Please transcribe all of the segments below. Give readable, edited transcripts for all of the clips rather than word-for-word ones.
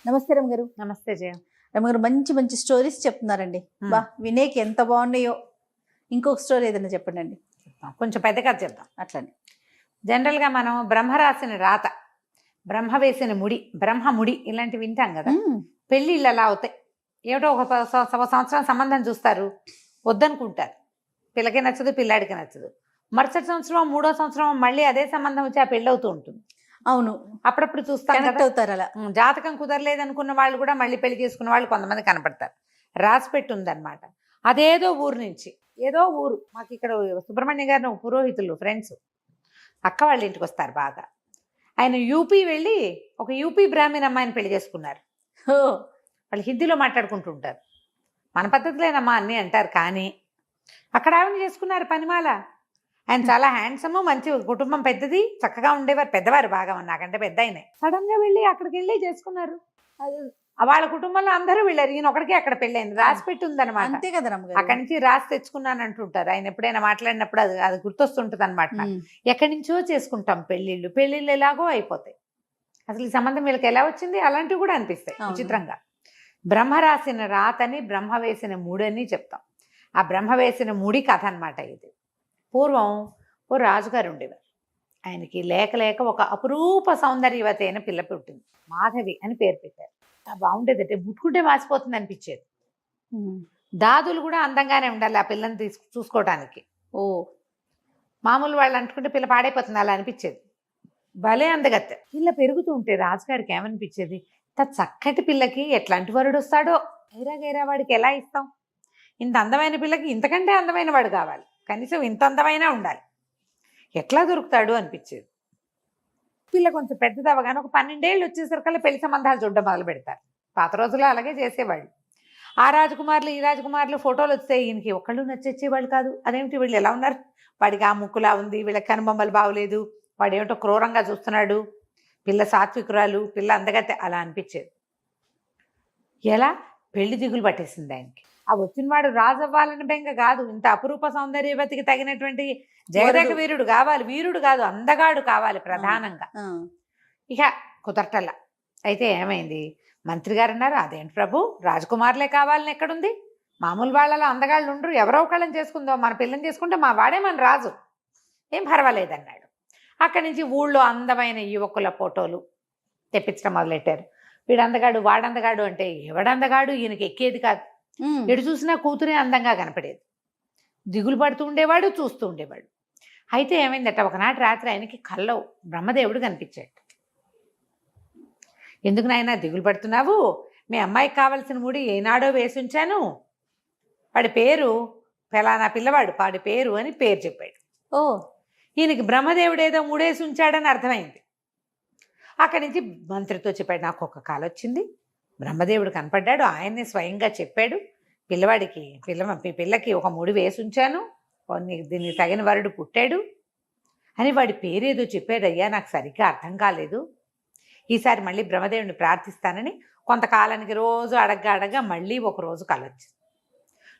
నమస్తే రమ్య గారు. నమస్తే జయ. రమ్య గారు మంచి మంచి స్టోరీస్ చెప్తున్నారండి. బా వినేకి ఎంత బాగున్నాయో. ఇంకొక స్టోరీ ఏదైనా చెప్పండి అండి. కొంచెం పెద్ద కథ చెప్దాం. అట్లని జనరల్గా మనం బ్రహ్మ రాసిన రాత, బ్రహ్మ వేసిన ముడి, బ్రహ్మ ముడి ఇలాంటివి వింటాం కదా. పెళ్ళిళ్ళు అలా అవుతాయి. ఏమిటో ఒక సంవత్సరం సంబంధం చూస్తారు, వద్దనుకుంటారు, పిల్లకి నచ్చదు, పిల్లాడికి నచ్చదు. మరుసటి సంవత్సరం, మూడో సంవత్సరం మళ్ళీ అదే సంబంధం వచ్చి ఆ పెళ్ళి అవుతూ ఉంటుంది. అవును, అప్పుడప్పుడు చూస్తాం కనెక్ట్ అవుతారు అలా. జాతకం కుదరలేదు అనుకున్న వాళ్ళు కూడా మళ్ళీ పెళ్లి చేసుకున్న వాళ్ళు కొంతమంది కనపడతారు. రాసి పెట్టి ఉందన్నమాట. అదేదో ఊరు నుంచి, ఏదో ఊరు, మాకు ఇక్కడ సుబ్రహ్మణ్య గారిని పురోహితులు ఫ్రెండ్స్, అక్క వాళ్ళ ఇంటికి వస్తారు బాగా. ఆయన యూపీ వెళ్ళి ఒక యూపీ బ్రాహ్మణ అమ్మాయిని పెళ్లి చేసుకున్నారు. వాళ్ళు హిందీలో మాట్లాడుకుంటుంటారు. మన పద్ధతిలేనమ్మా అన్నీ అంటారు, కానీ అక్కడ ఆవిడ చేసుకున్నారు పనిమాల. ఆయన చాలా హ్యాండ్సమ్, మంచి కుటుంబం, పెద్దది, చక్కగా ఉండేవారు, పెద్దవారు బాగా, నాకంటే పెద్ద ఆయనే. సడన్ గా వెళ్ళి అక్కడికి వెళ్ళి చేసుకున్నారు. వాళ్ళ కుటుంబంలో అందరూ వెళ్ళారు, ఈయన ఒకడికే అక్కడ పెళ్ళైంది. రాసి పెట్టి ఉందన్నమాట. అంతే కదా రమ్య అక్కడి నుంచి రాసి తెచ్చుకున్నాను అంటుంటారు. ఆయన ఎప్పుడైనా మాట్లాడినప్పుడు అది గుర్తొస్తుంటుంది అనమాట. ఎక్కడి నుంచో చేసుకుంటాం పెళ్ళిళ్ళు ఎలాగో అయిపోతాయి. అసలు ఈ సంబంధం వీళ్ళకి ఎలా వచ్చింది, అలాంటివి కూడా అనిపిస్తాయి విచిత్రంగా. బ్రహ్మ రాసిన రాతని, బ్రహ్మ వేసిన మూడని చెప్తాం. ఆ బ్రహ్మ వేసిన మూడి కథ అనమాట ఇది. పూర్వం ఓ రాజుగారు ఉండేవారు. ఆయనకి లేక లేక ఒక అపురూప సౌందర్యవతి అయిన పిల్ల పుట్టింది. మాధవి అని పేరు పెట్టారు. బాగుండేది, అంటే ముట్టుకుంటే వాసిపోతుంది అనిపించేది. దాదులు కూడా అందంగానే ఉండాలి ఆ పిల్లని చూసుకోవటానికి. మామూలు వాళ్ళు అంటుకుంటే పిల్ల పాడైపోతుంది అలా అనిపించేది. భలే అందగత్తె. పిల్ల పెరుగుతూ ఉంటే రాజుగారికి ఏమనిపించేది, చక్కటి పిల్లకి ఎట్లాంటి వరుడు వస్తాడో, గైరా వాడికి ఎలా ఇస్తాం, ఇంత అందమైన పిల్లకి ఇంతకంటే అందమైన వాడు కావాలి, కనీసం ఇంత అందమైనా ఉండాలి, ఎట్లా దొరుకుతాడు అనిపించేది. పిల్ల కొంచెం పెద్దది అవగానే ఒక 12 ఏళ్ళు వచ్చేసరికల్లా పెళ్లి సంబంధాలు చూడడం మొదలు పెడతారు. పాత రోజుల్లో అలాగే చేసేవాళ్ళు. ఆ రాజకుమారులు ఈ రాజకుమారులు ఫోటోలు వస్తే ఈయనకి ఒకళ్ళు నచ్చేవాళ్ళు కాదు. అదేమిటి వీళ్ళు ఎలా ఉన్నారు, వాడికి ఆ ముక్కులా ఉంది, వీళ్ళకి కనుబొమ్మలు బాగోలేదు, వాడు ఏమిటో క్రూరంగా చూస్తున్నాడు, పిల్ల సాత్వికురాలు, పిల్ల అందగతే, అలా అనిపించేది. ఎలా పెళ్లి దిగులు పట్టేసింది ఆయనకి. ఆ వచ్చిన వాడు రాజు అవ్వాలని బెంగ కాదు, ఇంత అపురూప సౌందర్యవతికి తగినటువంటి జగదేక వీరుడు కావాలి, వీరుడు కాదు అందగాడు కావాలి ప్రధానంగా. ఇక కుదరటల్లా. అయితే ఏమైంది, మంత్రి గారు అన్నారు, అదేంటి ప్రభు, రాజకుమారులే కావాలని ఎక్కడుంది, మామూలు వాళ్ళలో అందగాళ్ళు ఉండరు, ఎవరో ఒకళ్ళని చేసుకుందాం, మన పిల్లని చేసుకుంటే మా వాడే మన రాజు, ఏం పర్వాలేదన్నాడు. అక్కడి నుంచి ఊళ్ళో అందమైన యువకుల ఫోటోలు తెప్పించడం మొదలెట్టారు. వీడు అందగాడు, వాడందగాడు అంటే ఎవడందగాడు ఈయనకి ఎక్కేది కాదు. ఎటు చూసినా కూతురే అందంగా కనపడేది. దిగులు పడుతూ ఉండేవాడు, చూస్తూ ఉండేవాడు. అయితే ఏమైందట, ఒకనాటి రాత్రి ఆయనకి కల్లో బ్రహ్మదేవుడు కనిపించాడు. ఎందుకు నాయనా దిగులు పడుతున్నావు, మీ అమ్మాయికి కావలసిన ముడి ఏనాడో వేసి ఉంచాను, వాడి పేరు ఫలానా పిల్లవాడు, వాడి పేరు అని పేరు చెప్పాడు. ఈయనకి బ్రహ్మదేవుడు ఏదో ముడేసి ఉంచాడని అర్థమైంది. అక్కడి నుంచి మంత్రితో చెప్పాడు, నాకు ఒక కాలు వచ్చింది, బ్రహ్మదేవుడు కనపడ్డాడు, ఆయన్నే స్వయంగా చెప్పాడు, పిల్లకి ఒక ముడి వేసి ఉంచాను, దీనికి తగిన వరుడు పుట్టాడు అని వాడి పేరేదో చెప్పాడయ్యా, నాకు సరిగ్గా అర్థం కాలేదు, ఈసారి మళ్ళీ బ్రహ్మదేవుడిని ప్రార్థిస్తానని కొంతకాలానికి రోజు అడగ్గా మళ్ళీ ఒకరోజు కలొచ్చింది.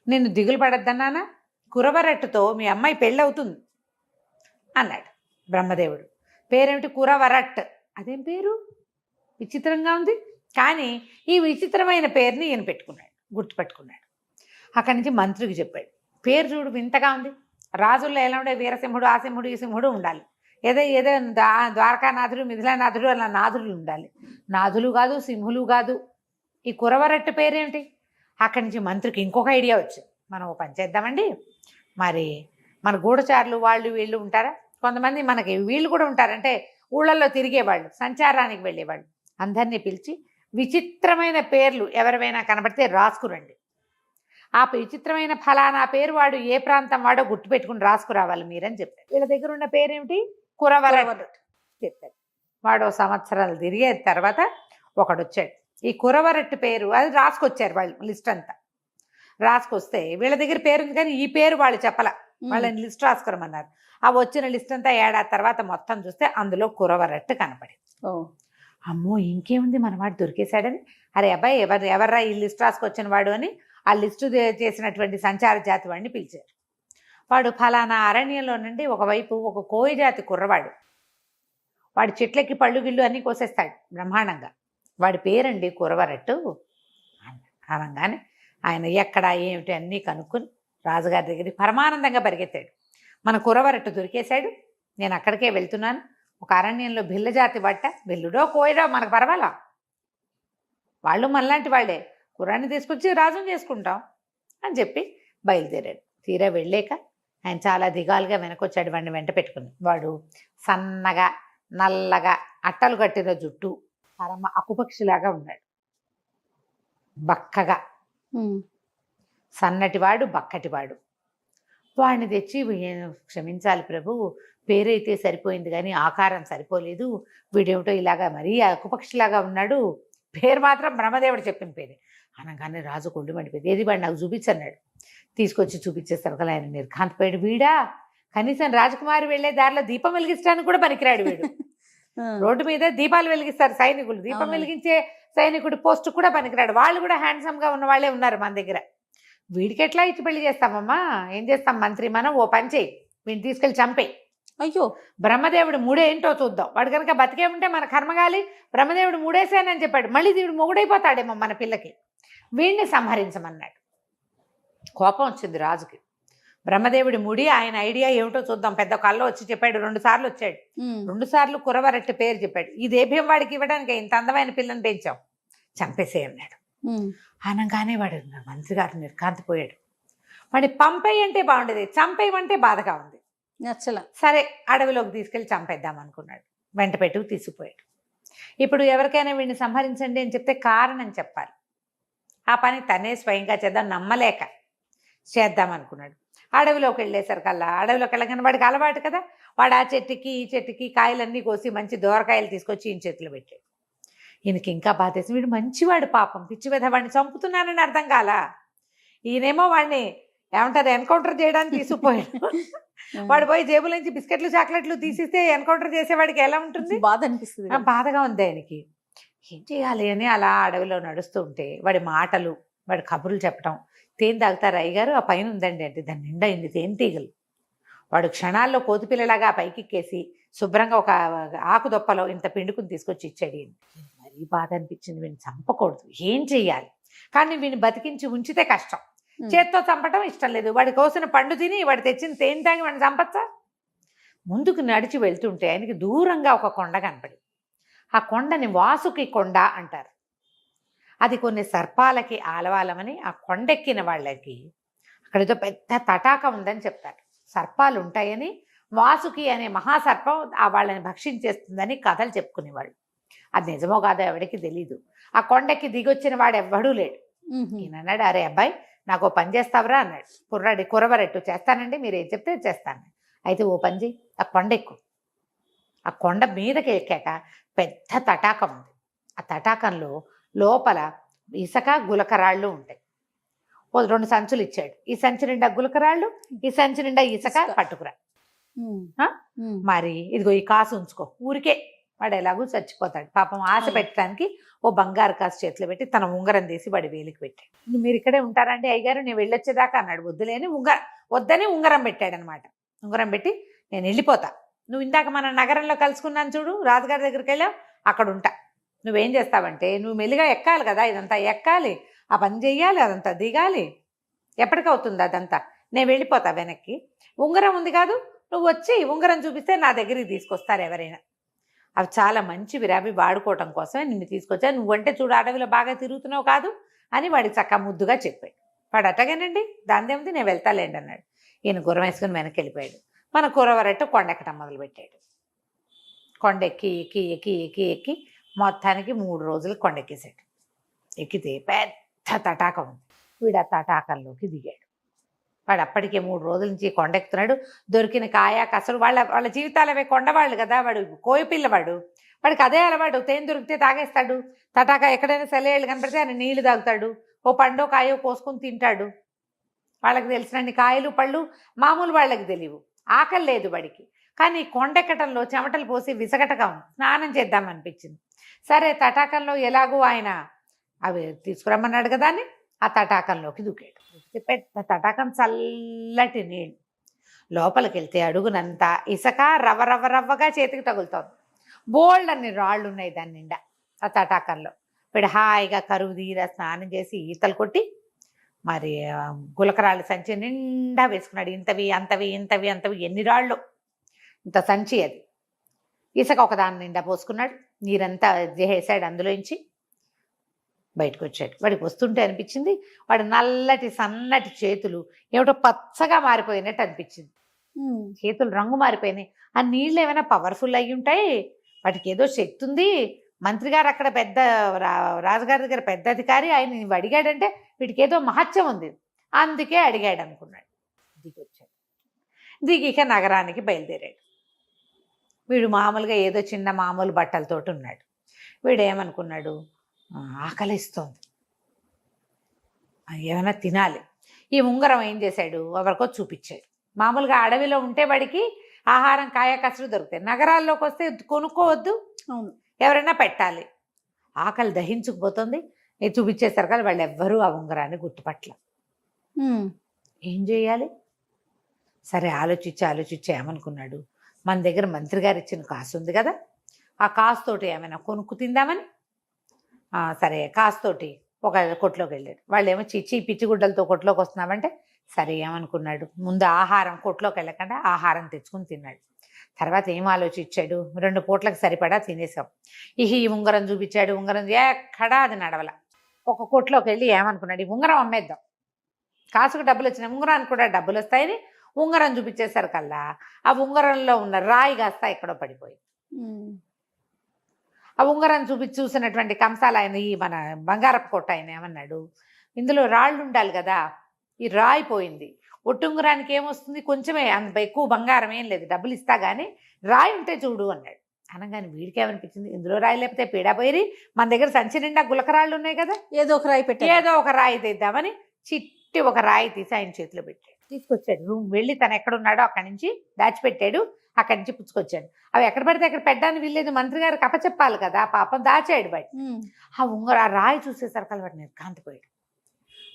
నిన్ను దిగులు పడద్దన్నానా, కురవరట్టుతో మీ అమ్మాయి పెళ్ళవుతుంది అన్నాడు బ్రహ్మదేవుడు. పేరేమిటి, కురవరట్. అదేం పేరు, విచిత్రంగా ఉంది. కానీ ఈ విచిత్రమైన పేరుని ఈయన పెట్టుకున్నాడు, గుర్తుపెట్టుకున్నాడు. అక్కడి నుంచి మంత్రికి చెప్పాడు, పేరు చూడు వింతగా ఉంది, రాజుల్లో ఎలా ఉండే, వీరసింహుడు, ఆ సింహుడు, ఈ సింహుడు ఉండాలి, ఏదో ద్వారకానాథుడు, మిథిలానాథుడు అలా నాథులు ఉండాలి, నాథులు కాదు, సింహులు కాదు, ఈ కురవరట్టు పేరేమిటి. అక్కడి నుంచి మంత్రికి ఇంకొక ఐడియా వచ్చింది, మనం ఓ పని చేద్దామండి, మరి మన గూఢచారులు వాళ్ళు వీళ్ళు ఉంటారా, కొంతమంది మనకి వీళ్ళు కూడా ఉంటారంటే ఊళ్ళల్లో తిరిగేవాళ్ళు, సంచారానికి వెళ్ళేవాళ్ళు, అందరినీ పిలిచి విచిత్రమైన పేర్లు ఎవరివైనా కనబడితే రాసుకురండి, ఆ విచిత్రమైన ఫలానా పేరు వాడు ఏ ప్రాంతం వాడో గుర్తుపెట్టుకుని రాసుకురావాలి మీరని చెప్పారు. వీళ్ళ దగ్గర ఉన్న పేరేమిటి, కురవరట్ చెప్పారు. వాడు సంవత్సరాలు తిరిగే తర్వాత ఒకడు వచ్చాడు, ఈ కురవరట్టు పేరు అది రాసుకొచ్చారు వాళ్ళు, లిస్ట్ అంతా రాసుకొస్తే వీళ్ళ దగ్గర పేరు ఉంది కానీ ఈ పేరు వాళ్ళు చెప్పల, వాళ్ళని లిస్ట్ రాసుకురమన్నారు. ఆ వచ్చిన లిస్ట్ అంతా ఏడాది తర్వాత మొత్తం చూస్తే అందులో కురవరట్టు కనపడింది. అమ్మో ఇంకేముంది, మనవాడు దొరికేశాడని, అరే అబ్బాయి ఎవర్రా ఈ లిస్ట్ రాసుకొచ్చిన వాడు అని ఆ లిస్టు చేసినటువంటి సంచార జాతి వాడిని పిలిచారు. వాడు ఫలానా అరణ్యంలో నుండి ఒకవైపు ఒక కోయి జాతి కుర్రవాడు, వాడు చెట్లకి పళ్ళు గిళ్ళు అన్నీ కోసేస్తాడు బ్రహ్మాండంగా. వాడి పేరండి కురవరట్టు అనగానే ఆయన ఎక్కడ ఏమిటి అన్నీ కనుక్కొని రాజుగారి దగ్గరికి పరమానందంగా పరిగెత్తాడు. మన కురవరట్టు దొరికేశాడు, నేను అక్కడికే వెళ్తున్నాను, ఒక అరణ్యంలో బిల్ల జాతి బట్ట, బిల్లుడో కోయడో మనకు పర్వాలా, వాళ్ళు మనలాంటి వాళ్ళే, కుర్రాన్ని తీసుకొచ్చి రాజుని చేసుకుంటాం అని చెప్పి బయలుదేరాడు. తీరా వెళ్ళాక ఆయన చాలా దిగాలుగా వెనకొచ్చాడు. వాడిని వెంట పెట్టుకుని. వాడు సన్నగా నల్లగా అట్టలు కట్టిన జుట్టు, పరమ అకుపక్షిలాగా ఉన్నాడు. బక్కగా సన్నటివాడు, బక్కటివాడు. వాడిని తెచ్చి క్షమించాలి ప్రభు, పేరైతే సరిపోయింది కానీ ఆకారం సరిపోలేదు, వీడేమిటో ఇలాగా మరీ అకుపక్షిలాగా ఉన్నాడు, పేరు మాత్రం బ్రహ్మదేవుడు చెప్పిన పేరే అనగానే రాజు కొళ్ళు మండిపోయింది. ఏది వాడు నాకు చూపించన్నాడు. తీసుకొచ్చి చూపించేస్తారు కదా, ఆయన నిర్ఘాంతపోయాడు. వీడా కనీసం రాజకుమారి వెళ్లే దారిలో దీపం వెలిగించడానికి కూడా పనికిరాడు వీడు. రోడ్డు మీద దీపాలు వెలిగిస్తారు సైనికులు, దీపం వెలిగించే సైనికుడి పోస్ట్ కూడా పనికిరాడు. వాళ్ళు కూడా హ్యాండ్సమ్ గా ఉన్న వాళ్ళే ఉన్నారు మన దగ్గర. వీడికి ఎట్లా ఇచ్చి పెళ్లి చేస్తామమ్మా, ఏం చేస్తాం మంత్రి, మనం ఓ పని చేయి, వీడిని తీసుకెళ్ళి చంపే. అయ్యో, బ్రహ్మదేవుడు మూడేంటో చూద్దాం, వాడు కనుక బతికే ఉంటే మన కర్మగాలి, బ్రహ్మదేవుడు మూడేసానని చెప్పాడు, మళ్ళీ దేవుడు మొగుడైపోతాడేమో మన పిల్లకి, వీడిని సంహరించమన్నాడు. కోపం వచ్చింది రాజుకి. బ్రహ్మదేవుడి ముడి ఆయన ఐడియా ఏమిటో చూద్దాం, పెద్ద కల్లో వచ్చి చెప్పాడు. 2 సార్లు వచ్చాడు, 2 సార్లు కురవరట్టు పేరు చెప్పాడు. ఈ దేభ్యం వాడికి ఇవ్వడానికి ఇంత అందమైన పిల్లని పెంచాం, చంపేసే అన్నాడు. అనగానే వాడు మంత్రి గారు నిర్కాంతిపోయాడు. వాడిని పంపేయంటే బాగుండేది, చంపేయమంటే బాధగా ఉంది, నచ్చల. సరే అడవిలోకి తీసుకెళ్ళి చంపేద్దాం అనుకున్నాడు. వెంట పెట్టుకు తీసుకుపోయాడు. ఇప్పుడు ఎవరికైనా వీడిని సంహరించండి అని చెప్తే కారణం చెప్పాలి. ఆ పని తనే స్వయంగా చేద్దాం నమ్మలేక చేద్దాం అనుకున్నాడు. అడవిలోకి వెళ్ళేసరికల్లా, అడవిలోకి వెళ్ళగానే వాడికి అలవాటు కదా, వాడు ఆ చెట్టుకి ఈ చెట్టుకి కాయలన్నీ కోసి మంచి దోరకాయలు తీసుకొచ్చి ఈయన చేతిలో పెట్టాడు. ఈయనకి ఇంకా బాధేసి, వీడు మంచివాడు పాపం, పిచ్చి మీద వాడిని చంపుతున్నానని అర్థం కాల. ఈయనేమో వాడిని ఏమంటారు ఎన్కౌంటర్ చేయడానికి తీసుకుపోయాడు. వాడు పోయి జేబుల నుంచి బిస్కెట్లు చాక్లెట్లు తీసిస్తే ఎన్కౌంటర్ చేసేవాడికి ఎలా ఉంటుంది, బాధ అనిపిస్తుంది. బాధగా ఉంది ఆయనకి. ఏం చేయాలి అని అలా అడవిలో నడుస్తూ ఉంటే వాడి మాటలు, వాడి కబుర్లు చెప్పడం, తేనె తాగుతారు అయ్యగారు, ఆ పైన ఉందండి అంటే దాని నిండా అయింది తేనె తీగలు. వాడు క్షణాల్లో కోతిపిల్లలాగా పైకెక్కేసి శుభ్రంగా ఒక ఆకు దొప్పలో ఇంత పిండుకుని తీసుకొచ్చి ఇచ్చాడు. మరీ బాధ అనిపించింది, వీడిని చంపకూడదు, ఏం చెయ్యాలి, కానీ వీడిని బతికించి ఉంచితే కష్టం, చేత్తో చంపటం ఇష్టం లేదు. వాడి కోసిన పండు తిని వాడు తెచ్చిన తేనె తాగి వాడిని చంపచ్చా. ముందుకు నడిచి వెళ్తుంటే ఆయనకి దూరంగా ఒక కొండ కనపడి, ఆ కొండని వాసుకి కొండ అంటారు. అది కొన్ని సర్పాలకి ఆలవాలమని ఆ కొండెక్కిన వాళ్ళకి అక్కడితో పెద్ద తటాక ఉందని చెప్తారు. సర్పాలు ఉంటాయని, వాసుకి అనే మహాసర్పం ఆ వాళ్ళని భక్షించేస్తుందని కథలు చెప్పుకునేవాళ్ళు. అది నిజమో కాదో ఎవడికి తెలీదు. ఆ కొండకి దిగొచ్చిన వాడు ఎవ్వడూ లేడు. ఈయన అన్నాడు, అరే అబ్బాయి నాకు ఓ పని చేస్తావరా అన్నాడు. కురవరెట్టు చేస్తానండి, మీరు ఏం చెప్తే చేస్తాను. అయితే ఓ పని చేయి, ఆ కొండ ఎక్కు. ఆ కొండ మీదకి ఎక్కాక పెద్ద తటాకం ఉంది. ఆ తటాకంలో లోపల ఇసుక గులకరాళ్ళు ఉంటాయి. 2 సంచులు ఇచ్చాడు. ఈ సంచి నిండా గులకరాళ్ళు, ఈ సంచి నిండా ఇసుక పట్టుకురా. మరి ఇదిగో ఈ కాసు ఉంచుకో, ఊరికే వాడు ఎలాగూ చచ్చిపోతాడు పాపం, ఆశ పెట్టడానికి ఓ బంగారు కాసు చేతిలో పెట్టి తన ఉంగరం తీసి వాడి వేలికి పెట్టాడు. మీరు ఇక్కడే ఉంటారండి అయ్యగారు, నేను వెళ్ళొచ్చేదాకా అన్నాడు. వద్దులేని వద్దని ఉంగరం పెట్టాడనమాట. ఉంగరం పెట్టి నేను వెళ్ళిపోతా, నువ్వు ఇందాక మన నగరంలో కలుసుకున్నాను చూడు, రాజుగారి దగ్గరికి వెళ్ళావు, అక్కడ ఉంటా. నువ్వేం చేస్తావంటే నువ్వు మెల్లిగా ఎక్కాలి కదా, ఇదంతా ఎక్కాలి, ఆ పని చెయ్యాలి, అదంతా దిగాలి, ఎప్పటికవుతుంది అదంతా. నేను వెళ్ళిపోతా వెనక్కి, ఉంగరం ఉంది కాదు, నువ్వు వచ్చి ఉంగరం చూపిస్తే నా దగ్గరికి తీసుకొస్తారు ఎవరైనా. అవి చాలా మంచివి, అవి వాడుకోవటం కోసమే నిన్ను తీసుకొచ్చా, నువ్వంటే చూడు అడవిలో బాగా తిరుగుతున్నావు కాదు అని వాడికి చక్క ముద్దుగా చెప్పాడు. వాడు అట్టగానండి దాందేముంది, నేను వెళ్తాలేండి అన్నాడు. ఈయన గుర్రం వేసుకుని వెనక్కి వెళ్ళిపోయాడు. మన కురవరట్టు కొండెక్కటం మొదలుపెట్టాడు. కొండెక్కి ఎక్కి ఎక్కి ఎక్కి ఎక్కి మొత్తానికి 3 రోజులు కొండెక్కేశాడు. ఎక్కితే పెద్ద తటాకం ఉంది. వీడు ఆ తటాకంలోకి దిగాడు. వాడు అప్పటికే 3 రోజుల నుంచి కొండెక్కుతున్నాడు. దొరికిన కాయ కసరు, వాళ్ళ జీవితాలు అవే కొండవాళ్ళు కదా, వాడు కోయపిల్లవాడు, వాడికి అదే అలవాడు. తేనె దొరికితే తాగేస్తాడు, తటాక ఎక్కడైనా సెలయేళ్ళు కనపడితే ఆయన నీళ్లు తాగుతాడు, ఓ పండో కాయో కోసుకొని తింటాడు. వాళ్ళకి తెలిసినన్ని కాయలు పళ్ళు మామూలు వాళ్ళకి తెలియవు. ఆకలి లేదు వాడికి. కానీ కొండెక్కటంలో చెమటలు పోసి విసగటగా స్నానం చేద్దామనిపించింది. సరే తటాకంలో ఎలాగో ఆయన అవి తీసుకురమ్మన్నాడు కదా అని ఆ తటాకంలోకి దూకాడు. పెద్ద తటాకం, చల్లటి నీళ్ళు. లోపలికి వెళ్తే అడుగునంతా ఇసుక రవ్వ రవ్వ రవ్వగా చేతికి తగులుతోంది. బోల్డ్ అన్ని రాళ్ళు ఉన్నాయి దాని నిండా ఆ తటాకంలో. వీడు హాయిగా కరువు తీరా స్నానం చేసి ఈతలు కొట్టి మరి గులకరాళ్ళు సంచి నిండా వేసుకున్నాడు. ఇంతవి అంతవి ఇంతవి అంతవి ఎన్ని రాళ్ళు, ఇంత సంచి అది. ఇసుక ఒక దాని నిండా పోసుకున్నాడు, నీరంతా చేసాడు, అందులోంచి బయటకు వచ్చాడు. వాడికి వస్తుంటే అనిపించింది వాడు నల్లటి సన్నటి చేతులు ఏమిటో పచ్చగా మారిపోయినట్టు అనిపించింది. చేతులు రంగు మారిపోయినాయి. ఆ నీళ్ళు ఏమైనా పవర్ఫుల్ అయి ఉంటాయి, వాటికి ఏదో శక్తి ఉంది. మంత్రి గారు అక్కడ పెద్ద రాజుగారి దగ్గర పెద్ద అధికారి, ఆయన ఇవి అడిగాడంటే వీటికి ఏదో మహత్యం ఉంది, అందుకే అడిగాడు అనుకున్నాడు. దిగొచ్చాడు. దిగి ఇక నగరానికి బయలుదేరాడు. వీడు మామూలుగా ఏదో చిన్న మామూలు బట్టలతోటి ఉన్నాడు. వీడు ఏమనుకున్నాడు, ఆకలిస్తోంది, ఏమైనా తినాలి. ఈ ఉంగరం ఏం చేశాడు, ఎవరికో చూపించాడు. మామూలుగా అడవిలో ఉంటే వాడికి ఆహారం కాయ కసులు దొరుకుతాయి, నగరాల్లోకి వస్తే కొనుక్కోవద్దు, ఎవరైనా పెట్టాలి. ఆకలి దహించుకుపోతుంది. చూపించేసరికి కదా వాళ్ళు ఎవ్వరూ ఆ ఉంగరాన్ని గుర్తుపట్ల. ఏం చేయాలి, సరే ఆలోచించి ఏమనుకున్నాడు, మన దగ్గర మంత్రి గారు ఇచ్చిన కాసు ఉంది కదా, ఆ కాసుతోటి ఏమైనా కొనుక్కు తిందామని సరే కాసుతోటి ఒక కొట్లోకి వెళ్ళాడు. వాళ్ళు ఏమో చిచ్చి పిచ్చిగుడ్డలతో కొట్లోకి వస్తున్నామంటే సరే ఏమనుకున్నాడు, ముందు ఆహారం కొట్లోకి వెళ్ళకుండా ఆహారం తెచ్చుకుని తిన్నాడు. తర్వాత ఏం ఆలోచించాడు, 2 పూట్లకు సరిపడా తినేసాం. ఈ ఉంగరం చూపించాడు. ఉంగరం ఎక్కడా అది నడవల. ఒక కొట్లోకి వెళ్ళి ఏమనుకున్నాడు, ఈ ఉంగరం అమ్మేద్దాం, కాసుకు డబ్బులు వచ్చినాయి, ఉంగరానికి కూడా డబ్బులు వస్తాయని ఉంగరం చూపించేసరికల్లా ఆ ఉంగరంలో ఉన్న రాయి కాస్త ఎక్కడో పడిపోయింది. ఆ ఉంగరం చూసినటువంటి కంసాల ఆయన, ఈ మన బంగారపు కొట్ట ఆయన ఏమన్నాడు, ఇందులో రాళ్ళు ఉండాలి కదా, ఈ రాయి పోయింది, ఒట్టుంగరానికి ఏమొస్తుంది, కొంచెమే, అంత ఎక్కువ బంగారం ఏం లేదు, డబ్బులు ఇస్తా కానీ రాయి ఉంటే చూడు అన్నాడు. అనగానే వీడికి ఏమనిపించింది, ఇందులో రాయి లేకపోతే పీడాపోయి మన దగ్గర సంచి నిండా గులకరాళ్ళు ఉన్నాయి కదా, ఏదో ఒక రాయి తెద్దామని చిట్టి ఒక రాయి తీసి ఆయన చేతిలో పెట్టాడు. తీసుకొచ్చాడు. రూమ్ వెళ్ళి తను ఎక్కడున్నాడో అక్కడి నుంచి దాచిపెట్టాడు. అక్కడి నుంచి పుచ్చుకొచ్చాడు. అవి ఎక్కడ పడితే అక్కడ పెట్టడానికి వీల్లేదు, మంత్రి గారికి అప్పచెప్పాలి కదా, పాపం దాచాడు బయట. ఆ రాయి చూసేసరికి వాడు నిర్కాంతిపోయాడు.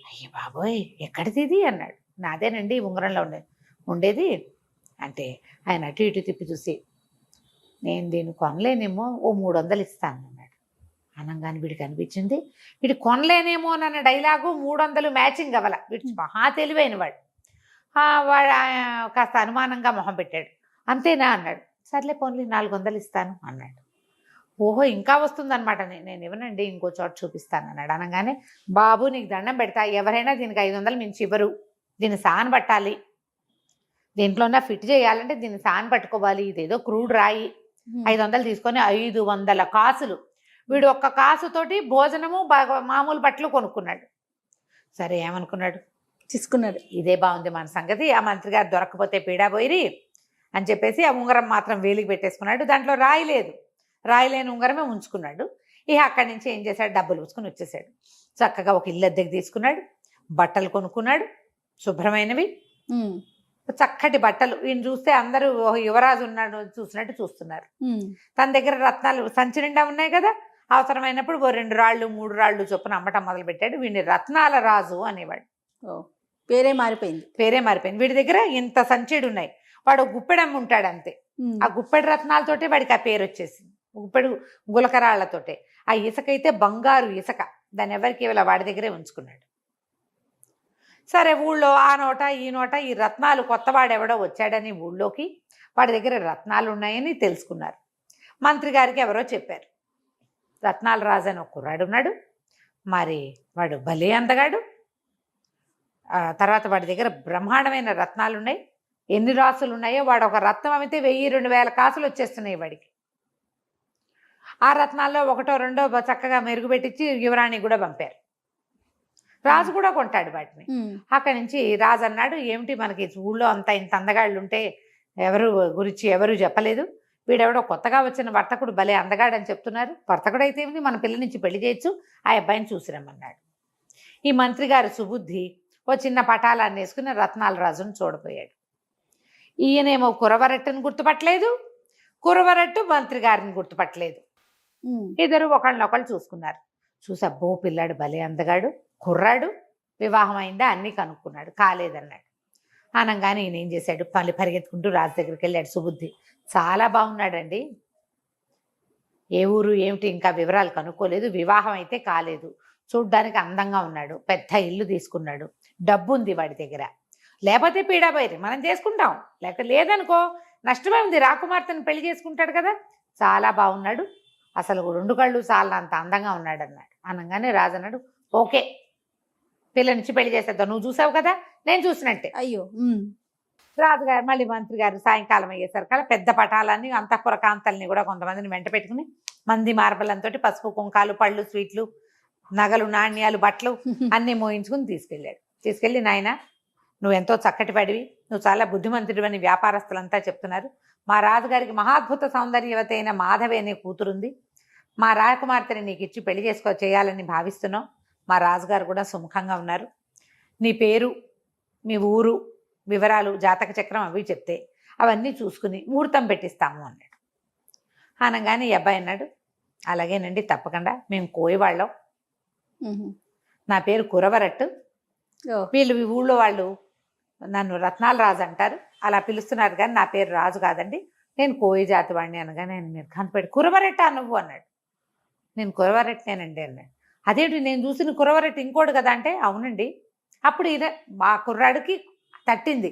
అయ్య బాబోయ్ ఎక్కడిది ఇది అన్నాడు. నాదేనండి ఉంగరంలో ఉండేది అంటే ఆయన అటు ఇటు తిప్పి చూసి, నేను దీన్ని కొనలేనేమో, ఓ 300 ఇస్తాను అన్నాడు. అనగానే వీడికి అనిపించింది వీడు కొనలేనేమో అన్న డైలాగు 300 మ్యాచింగ్ అవ్వాల. వీడు మహా తెలివైన వాడు. వాడు కాస్త అనుమానంగా మొహం పెట్టాడు. అంతేనా అన్నాడు. సర్లే పోన్లే 400 ఇస్తాను అన్నాడు. ఓహో ఇంకా వస్తుందన్నమాట, నేను ఇవ్వనండి, ఇంకో చోట చూపిస్తాను అన్నాడు. అనగానే బాబు నీకు దండం పెడతా, ఎవరైనా దీనికి 500 మించి ఇవ్వరు, దీన్ని సాన్ పట్టాలి, దీంట్లోనే ఫిట్ చేయాలంటే దీన్ని సాన్ పట్టుకోవాలి, ఇదేదో క్రూడ్ రాయి, 500 తీసుకొని 500 కాసులు. వీడు ఒక్క కాసుతోటి భోజనము మామూలు బట్టలు కొనుక్కున్నాడు. సరే ఏమనుకున్నాడు, తీసుకున్నాడు, ఇదే బాగుంది మన సంగతి, ఆ మంత్రి గారు దొరకకపోతే పీడా పోయి అని చెప్పేసి ఆ ఉంగరం మాత్రం వేలికి పెట్టేసుకున్నాడు. దాంట్లో రాయి లేదు, రాయి లేని ఉంగరమే ఉంచుకున్నాడు. ఇక అక్కడి నుంచి ఏం చేశాడు, డబ్బులు పూసుకొని వచ్చేసాడు. చక్కగా ఒక ఇల్లు అద్దెకి తీసుకున్నాడు, బట్టలు కొనుక్కున్నాడు, శుభ్రమైనవి చక్కటి బట్టలు. ఈయన చూస్తే అందరూ యువరాజు ఉన్నాడు చూసినట్టు చూస్తున్నారు. తన దగ్గర రత్నాలు సంచి నిండా ఉన్నాయి కదా, అవసరమైనప్పుడు 2 రాళ్ళు 3 రాళ్ళు చొప్పున అమ్మటం మొదలు పెట్టాడు. వీడిని రత్నాల రాజు అనేవాడు. పేరే మారిపోయింది. వీడి దగ్గర ఇంత సంచిడు ఉన్నాయి, వాడు గుప్పెడమ్మ ఉంటాడు అంతే. ఆ గుప్పెడు రత్నాలతోటే వాడికి ఆ పేరు వచ్చేసింది, గుప్పెడు గులకరాళ్లతోటే. ఆ ఇసుక అయితే బంగారు ఇసుక, దాన్ని ఎవరికి ఇవ్వాల, వాడి దగ్గరే ఉంచుకున్నాడు. సరే ఊళ్ళో ఆ నోట ఈ నోట ఈ రత్నాలు, కొత్తవాడెవడో వచ్చాడని ఊళ్ళోకి, వాడి దగ్గర రత్నాలు ఉన్నాయని తెలుసుకున్నారు. మంత్రి గారికి ఎవరో చెప్పారు, రత్నాల రాజు అని ఒక కుర్రాడు ఉన్నాడు, మరి వాడు భలే అందగాడు, తర్వాత వాడి దగ్గర బ్రహ్మాండమైన రత్నాలు ఉన్నాయి, ఎన్ని రాసులు ఉన్నాయో, వాడు ఒక రత్నం అమితే 1000-2000 కాసులు వచ్చేస్తున్నాయి వాడికి. ఆ రత్నాల్లో 1-2 చక్కగా మెరుగుపెట్టించి యువరాణి కూడా పంపారు. రాజు కూడా కొంటాడు వాటిని. అక్కడి నుంచి రాజు అన్నాడు, ఏమిటి మనకి ఊళ్ళో అంతా ఇంత అందగాళ్ళు ఉంటే ఎవరు గురించి ఎవరు చెప్పలేదు, వీడెవడో కొత్తగా వచ్చిన వర్తకుడు భలే అందగాడని చెప్తున్నారు, వర్తకుడు అయితే ఏమిటి, మన పిల్ల నుంచి పెళ్లి చేయొచ్చు, ఆ అబ్బాయిని చూసిరమ్మన్నాడు. ఈ మంత్రి గారి సుబుద్ధి ఓ చిన్న పటాలాన్ని వేసుకుని రత్నాల రాజును చూడపోయాడు. ఈయనేమో కురవరట్టును గుర్తుపట్టలేదు, కురవరట్టు మంత్రి గారిని గుర్తుపట్టలేదు. ఇద్దరు ఒకళ్ళనొకళ్ళు చూసుకున్నారు. చూసి అబ్బో పిల్లాడు భలే అందగాడు, కుర్రాడు, వివాహం అయిందా అన్నీ కనుక్కున్నాడు, కాలేదన్నాడు. అనగానే ఈయన ఏం చేశాడు, పరిగెత్తుకుంటూ రాజు దగ్గరికి వెళ్ళాడు. సుబుద్ధి చాలా బాగున్నాడండి, ఏ ఊరు ఏమిటి ఇంకా వివరాలు కనుక్కోలేదు. వివాహం అయితే కాలేదు. చూడ్డానికి అందంగా ఉన్నాడు, పెద్ద ఇల్లు తీసుకున్నాడు, డబ్బు ఉంది వాడి దగ్గర. లేకపోతే పీడాబైరి మనం చేసుకుంటాం, లేదనుకో నష్టమే ఉంది. రాకుమార్తెను పెళ్లి చేసుకుంటాడు కదా. చాలా బాగున్నాడు, అసలు 2 కళ్ళు చాలా అంత అందంగా ఉన్నాడు అన్నాడు. అనగానే రాజు అన్నాడు, ఓకే పిల్లనిచ్చి పెళ్లి చేసేద్దాం, నువ్వు చూసావు కదా నేను చూసినట్టే. అయ్యో. రాజుగారు మళ్ళీ మంత్రి గారు సాయంకాలం అయ్యేసరికల్లా పెద్ద పటాలన్నీ అంతఃపుర కాంతల్ని కూడా కొంతమందిని వెంట పెట్టుకుని మంది మార్బలంతో పసుపు కుంకాలు పళ్ళు స్వీట్లు నగలు నాణ్యాలు బట్టలు అన్నీ మోయించుకుని తీసుకెళ్ళి నాయన నువ్వు ఎంతో చక్కటి పడివి, నువ్వు చాలా బుద్ధిమంతుడు అని వ్యాపారస్తులంతా చెప్తున్నారు. మా రాజుగారికి మహాద్భుత సౌందర్యవతి అయిన మాధవి అనే కూతురుంది. మా రాజకుమార్తెని నీకు ఇచ్చి పెళ్లి చేయాలని భావిస్తున్నాం. మా రాజుగారు కూడా సుముఖంగా ఉన్నారు. నీ పేరు, మీ ఊరు వివరాలు, జాతక చక్రం అవి చెప్తే అవన్నీ చూసుకుని ముహూర్తం పెట్టిస్తాము అన్నాడు. అనగానే ఈ అబ్బాయి అన్నాడు, అలాగేనండి తప్పకుండా, మేము కోయవాళ్ళం, నా పేరు కురవరట్టు, వీళ్ళు ఈ ఊళ్ళో వాళ్ళు నన్ను రత్నాల రాజు అంటారు, అలా పిలుస్తున్నారు కానీ నా పేరు రాజు కాదండి, నేను కోయి జాతి వాడిని. అనగానే ఆయన నిర్ఘాంతపడి కురవరెట్టా నువ్వు అన్నాడు. నేను కురవరెట్టేనండి అన్నాడు. అదేంటి నేను చూసిన కురవరెట్టు ఇంకోటి కదా అంటే, అవునండి. అప్పుడు ఈయన మా కుర్రాడికి తట్టింది,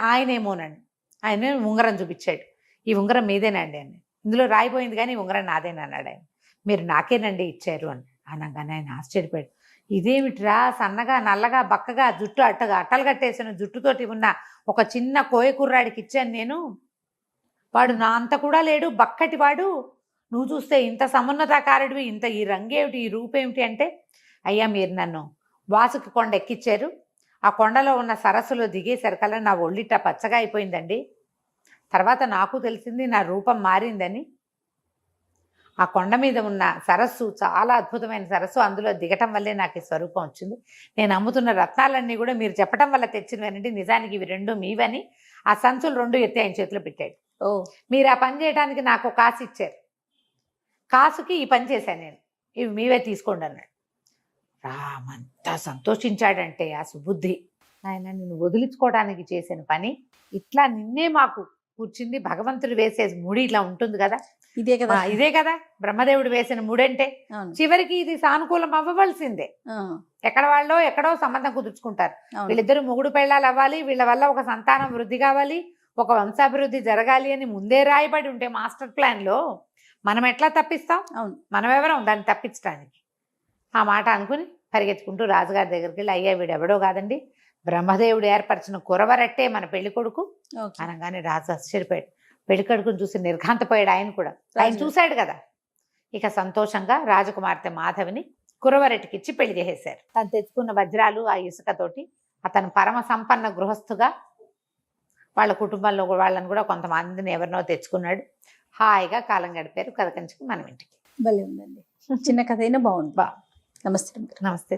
ఆయనేమోనండి. ఆయన ఉంగరం చూపించాడు, ఈ ఉంగరం మీదేనండి అని. ఇందులో రాయిపోయింది కానీ ఈ ఉంగరం నాదేనన్నాడు ఆయన. మీరు నాకేనండి ఇచ్చారు అని. అనగానే ఆయన ఆశ్చర్యపోయాడు. ఇదేమిట్రా సన్నగా నల్లగా బక్కగా జుట్టు అట్టలు కట్టేసిన జుట్టుతోటి ఉన్న ఒక చిన్న కోయ కుర్రాడికి ఇచ్చాను నేను, వాడు నా అంత కూడా లేడు, బక్కటి వాడు, నువ్వు చూస్తే ఇంత సమున్నతాకారుడివి, ఇంత ఈ రంగేమిటి ఈ రూపేమిటి అంటే, అయ్యా మీరు నన్ను వాసుకి కొండ ఎక్కిచ్చారు, ఆ కొండలో ఉన్న సరస్సులో దిగేసరికల్లా నా ఒళ్ళిట పచ్చగా అయిపోయిందండి. తర్వాత నాకు తెలిసింది నా రూపం మారిందని. ఆ కొండ మీద ఉన్న సరస్సు చాలా అద్భుతమైన సరస్సు, అందులో దిగటం వల్లే నాకు ఈ స్వరూపం వచ్చింది. నేను అమ్ముతున్న రత్నాలన్నీ కూడా మీరు చెప్పడం వల్ల తెచ్చినవేనండి, నిజానికి ఇవి 2 మీవని ఆ సంచులు 2 ఎత్తి ఆయన చేతిలో పెట్టాడు. మీరు ఆ పని చేయడానికి నాకు కాసు ఇచ్చారు, కాసుకి ఈ పని చేశాను నేను, ఇవి మీవే తీసుకోండి అన్నాడు. రామంతా సంతోషించాడంటే ఆ సుబుద్ధి. ఆయన నిన్ను వదిలించుకోవడానికి చేసిన పని ఇట్లా నిన్నే మాకు కూర్చుంది, భగవంతుడు వేసే ముడి ఇట్లా ఉంటుంది కదా, ఇదే కదా బ్రహ్మదేవుడు వేసిన ముడంటే. చివరికి ఇది సానుకూలం అవ్వవలసిందే. ఎక్కడ వాళ్ళో ఎక్కడో సంబంధం కుదుర్చుకుంటారు, వీళ్ళిద్దరు మొగుడు పెళ్ళాలు అవ్వాలి, వీళ్ళ వల్ల ఒక సంతానం వృద్ధి కావాలి, ఒక వంశాభివృద్ధి జరగాలి అని ముందే రాయబడి ఉంటే మాస్టర్ ప్లాన్ లో మనం ఎట్లా తప్పిస్తాం? మనమెవరం దాన్ని తప్పించడానికి? ఆ మాట అనుకుని పరిగెత్తుకుంటూ రాజుగారి దగ్గరికి వెళ్ళి, అయ్యా వీడెవడో కాదండి, బ్రహ్మదేవుడు ఏర్పరిచిన కురవరట్టే మన పెళ్లి కొడుకు అనగానే రాజు ఆశ్చర్యపోయాడు. పెళ్లి కొడుకుని చూసి నిర్ఘాంతపోయాడు ఆయన కూడా. ఆయన చూశాడు కదా. ఇక సంతోషంగా రాజకుమార్తె మాధవిని కురవరెట్టికిచ్చి పెళ్లి చేసేశారు. తను తెచ్చుకున్న వజ్రాలు ఆ ఇసుకతోటి అతను పరమ సంపన్న గృహస్థుగా వాళ్ళ కుటుంబంలో వాళ్ళని కూడా కొంతమందిని ఎవరినో తెచ్చుకున్నాడు. హాయిగా కాలం గడిపారు. కథ కంచుకు మనం ఇంటికి. భలే ఉందండి, చిన్న కథ అయినా బాగుంది. నమస్తే. నమస్తే.